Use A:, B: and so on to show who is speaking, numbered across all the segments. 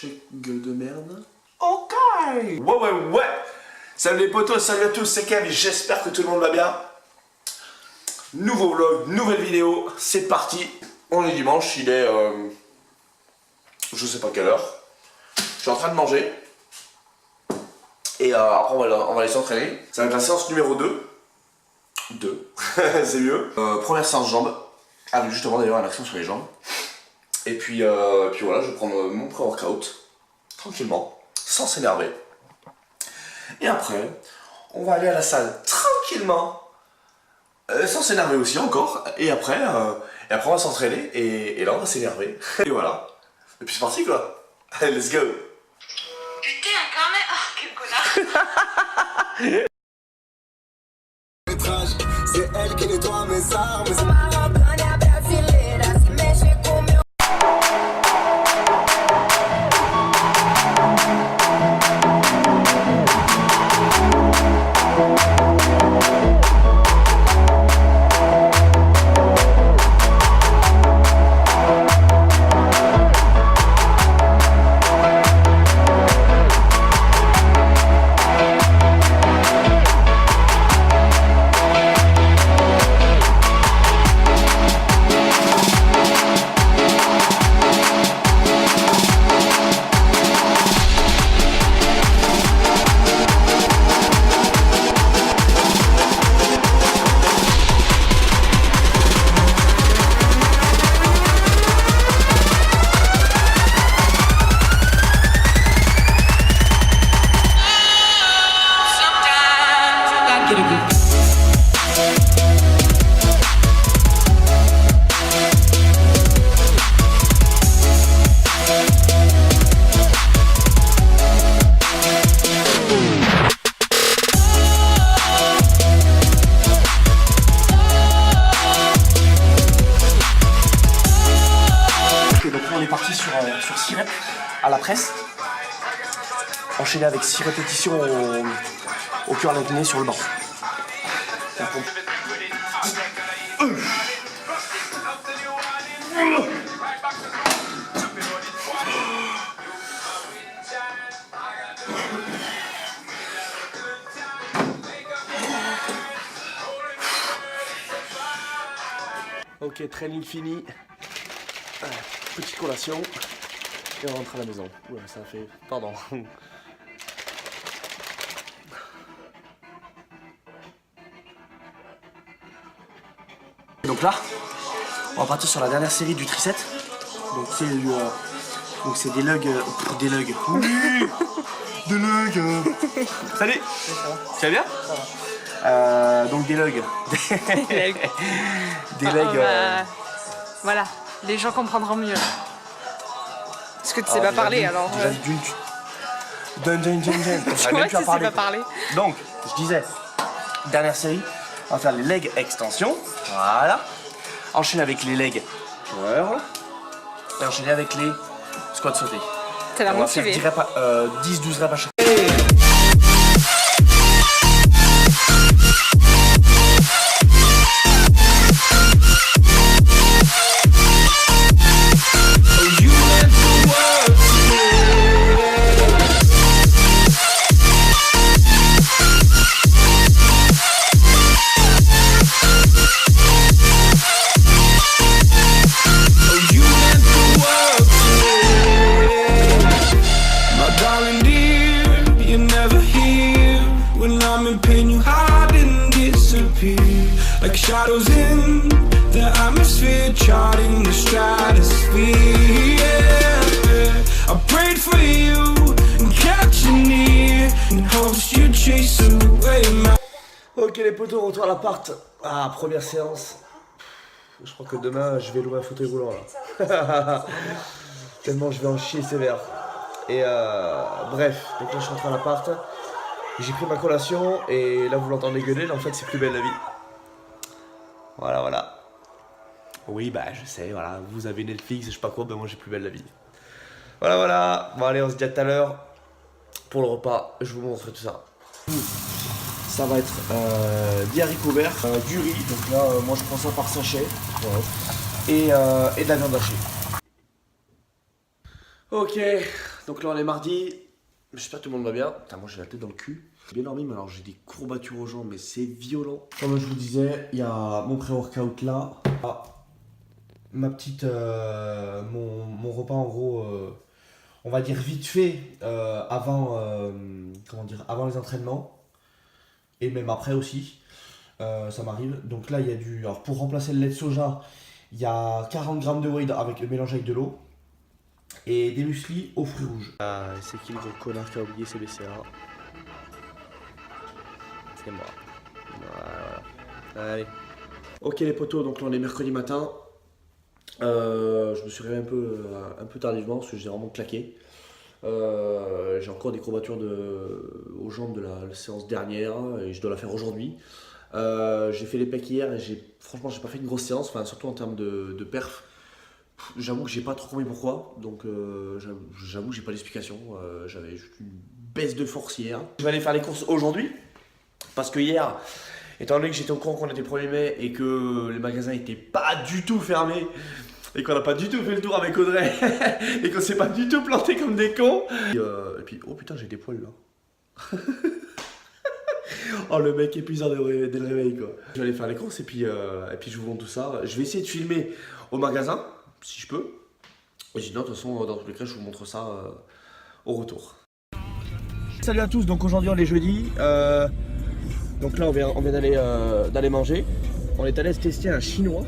A: Check gueule de merde.
B: Ok. Ouais. Salut les potos, salut à tous, c'est Kev et j'espère que tout le monde va bien. Nouveau vlog, nouvelle vidéo, c'est parti. On est dimanche, il est... je sais pas quelle heure. Je suis en train de manger. Et après on va aller s'entraîner. Ça va être la séance numéro 2. 2, c'est mieux. Première séance jambes. Avec justement d'ailleurs un accent sur les jambes. Et puis voilà, je vais prendre mon pré-workout. Tranquillement, sans s'énerver. Et après, on va aller à la salle tranquillement. Sans s'énerver aussi encore. Et après on va s'entraîner. Et là on va s'énerver. Et voilà. Et puis c'est parti quoi. Allez, let's go.
C: Putain, quand même. Oh, quel connard.
D: C'est elle qui nettoie mes armes.
B: On est parti sur 6 reps à la presse, enchaîné avec 6 répétitions au cœur incliné sur le banc. Ok, training fini. Petite collation et on rentre à la maison. Oula, ça fait... Pardon. Donc là, on va partir sur la dernière série du tricep. Donc c'est des lugs... des lugs. Oui, des lugs. Salut. Tu vas bien? Donc des lugs. Des legs.
C: Voilà, les gens comprendront mieux. Parce que tu sais pas parler alors.
B: Déjà d'une...
C: Ouais, tu sais pas parler.
B: Donc, je disais, dernière série, on va faire les legs extension. Voilà. Enchaîner avec les legs curl. Et enchaîner avec les squats sautés.
C: T'as l'air
B: On va faire
C: motivé.
B: 10-12 reps à chaque.
D: Like shadows in the atmosphere, charting the stratosphere. Yeah. I prayed for you and kept you near in hopes you'd chase away my...
B: Ok les potos, retour à l'appart. Ah, première séance. Je crois que demain je vais louer un fauteuil roulant là. Tellement je vais en chier sévère. Et bref, donc là je suis rentré à l'appart. J'ai pris ma collation et là vous l'entendez gueuler, là en fait c'est plus belle la vie. Voilà. Oui bah je sais, voilà, vous avez Netflix, je sais pas quoi, ben moi j'ai plus belle la vie. Voilà. Bon allez, on se dit à tout à l'heure. Pour le repas, je vous montre tout ça. Ça va être des haricots verts, du riz, donc là moi je prends ça par sachet. Ouais. Et de la viande hachée. Ok, Donc là on est mardi, j'espère que tout le monde va bien. Putain, moi j'ai la tête dans le cul. J'ai bien dormi, mais alors j'ai des courbatures aux jambes, mais c'est violent. Comme je vous disais, il y a mon pré-workout là. Ah, ma petite, mon repas en gros, on va dire vite fait avant, comment dire, avant les entraînements. Et même après aussi, ça m'arrive. Donc là il y a du, alors pour remplacer le lait de soja, il y a 40 grammes de whey mélangé avec de l'eau. Et des muesli aux fruits rouges. C'est qui le gros connard qui a oublié ses BCA? C'est moi. Voilà. Allez. Ok les potos, donc là on est mercredi matin. Je me suis réveillé un peu tardivement parce que j'ai vraiment claqué. J'ai encore des courbatures aux jambes de la séance dernière et je dois la faire aujourd'hui. J'ai fait les pecs hier et franchement j'ai pas fait une grosse séance, enfin, surtout en termes de perf. J'avoue que j'ai pas trop compris pourquoi, donc j'avoue que j'ai pas d'explication. J'avais juste une baisse de force hier. Je vais aller faire les courses aujourd'hui parce que hier, étant donné que j'étais au courant qu'on était 1er mai et que les magasins étaient pas du tout fermés et qu'on n'a pas du tout fait le tour avec Audrey et qu'on s'est pas du tout planté comme des cons. Et puis oh putain, j'ai des poils là. Oh le mec épuisant dès le réveil quoi. Je vais aller faire les courses et puis je vous montre tout ça. Je vais essayer de filmer au magasin si je peux. Et sinon de toute façon dans tous les cas je vous montre ça au retour. Salut à tous, donc aujourd'hui on est jeudi. Donc là on vient d'aller manger. On est allé tester un chinois.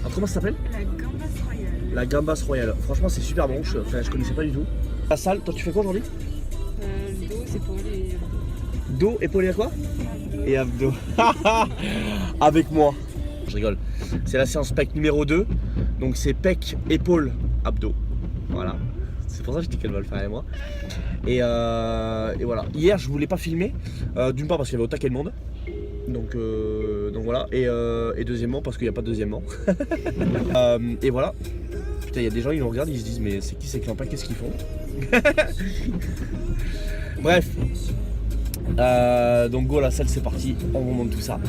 B: Alors comment ça s'appelle?
C: La Gambas Royale.
B: La Gambas Royale. Franchement c'est super bon, je connaissais pas du tout. La salle, toi tu fais quoi aujourd'hui?
C: Dos, épaules et...
B: Dos, épaules et quoi? Et abdos. Avec moi. Je rigole. C'est la séance pec numéro 2. Donc c'est pec, épaules, abdos. Voilà. C'est pour ça que je dis qu'elle va le faire avec moi. Et voilà. Hier je voulais pas filmer. D'une part parce qu'il y avait au taquet le monde. Donc voilà. Et deuxièmement parce qu'il n'y a pas de deuxièmement. Et voilà. Putain, il y a des gens, ils nous regardent, ils se disent mais c'est qui ces clampins, qu'est-ce qu'ils font? Bref. Donc go, la salle c'est parti, on vous montre tout ça.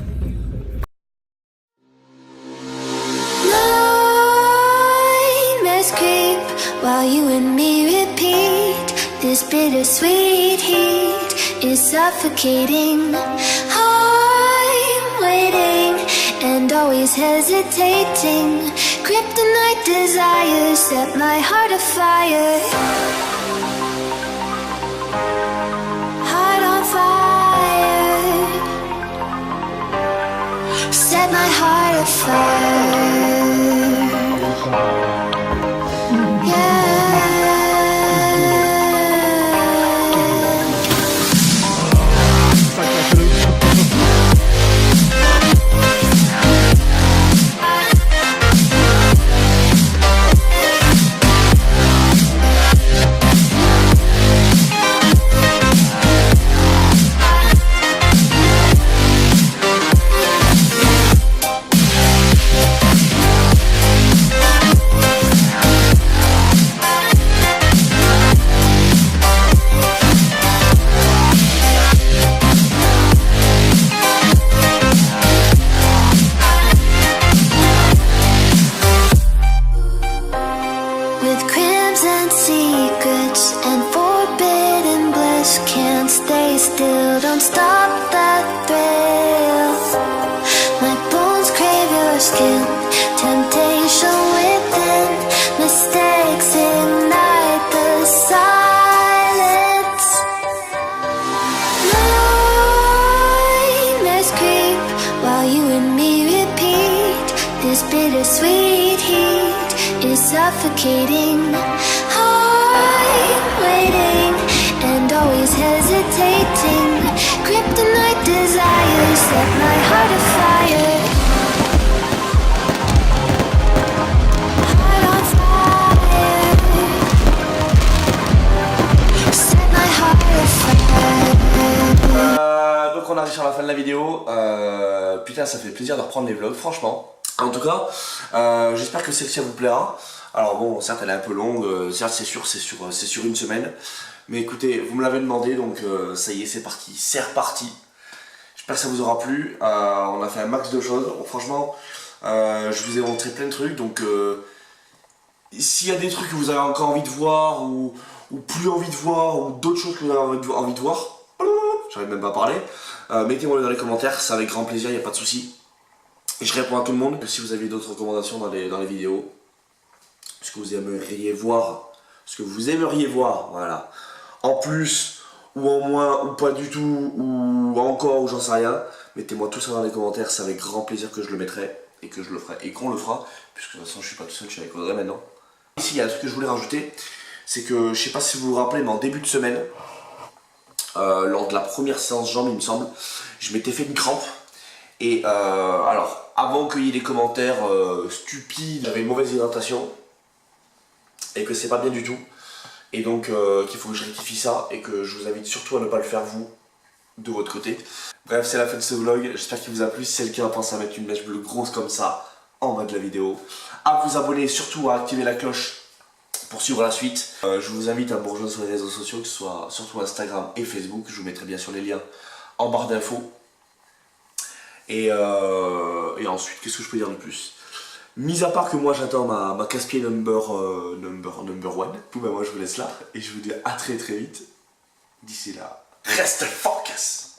A: Creep while you and me repeat. This bittersweet heat is suffocating. I'm waiting and always hesitating. Kryptonite desires set my heart afire. Heart on fire. Set my heart afire. Bittersweet heat is suffocating. I'm waiting and always hesitating. Kryptonite desires set my heart afire. Heart on fire. Set my heart afire.
B: Donc on arrive sur la fin de la vidéo. Putain, ça fait plaisir de reprendre les vlogs, franchement. En tout cas, j'espère que celle-ci vous plaira. Alors bon, certes elle est un peu longue, certes c'est sur une semaine. Mais écoutez, vous me l'avez demandé, donc ça y est, c'est parti, c'est reparti. J'espère que ça vous aura plu. On a fait un max de choses. Bon, franchement, je vous ai montré plein de trucs. Donc s'il y a des trucs que vous avez encore envie de voir ou ou plus envie de voir, ou d'autres choses que vous avez envie de voir, j'arrive même pas à parler, mettez-moi dans les commentaires, c'est avec grand plaisir, il n'y a pas de souci. Et je réponds à tout le monde. Si vous avez d'autres recommandations dans les vidéos, ce que vous aimeriez voir, voilà, en plus, ou en moins, ou pas du tout, ou encore, ou j'en sais rien, mettez-moi tout ça dans les commentaires, c'est avec grand plaisir que je le mettrai, et que je le ferai, et qu'on le fera, puisque de toute façon je suis pas tout seul, je suis avec Audrey maintenant. Ici il y a un truc que je voulais rajouter, c'est que, je sais pas si vous vous rappelez, mais en début de semaine, lors de la première séance jambes il me semble, je m'étais fait une crampe, et alors, avant qu'il y ait des commentaires stupides, j'avais une mauvaise hydratation, et que c'est pas bien du tout, et donc qu'il faut que je rectifie ça, et que je vous invite surtout à ne pas le faire vous, de votre côté. Bref, c'est la fin de ce vlog, j'espère qu'il vous a plu. Si c'est le cas, pensez à mettre une mèche bleue grosse comme ça en bas de la vidéo, à vous abonner, surtout à activer la cloche pour suivre la suite. Je vous invite à me rejoindre sur les réseaux sociaux, que ce soit surtout Instagram et Facebook, je vous mettrai bien sûr les liens en barre d'infos. Et ensuite, qu'est-ce que je peux dire de plus? Mis à part que moi j'attends ma casse-pied number one, tout bah moi je vous laisse là, et je vous dis à très vite. D'ici là, reste focus!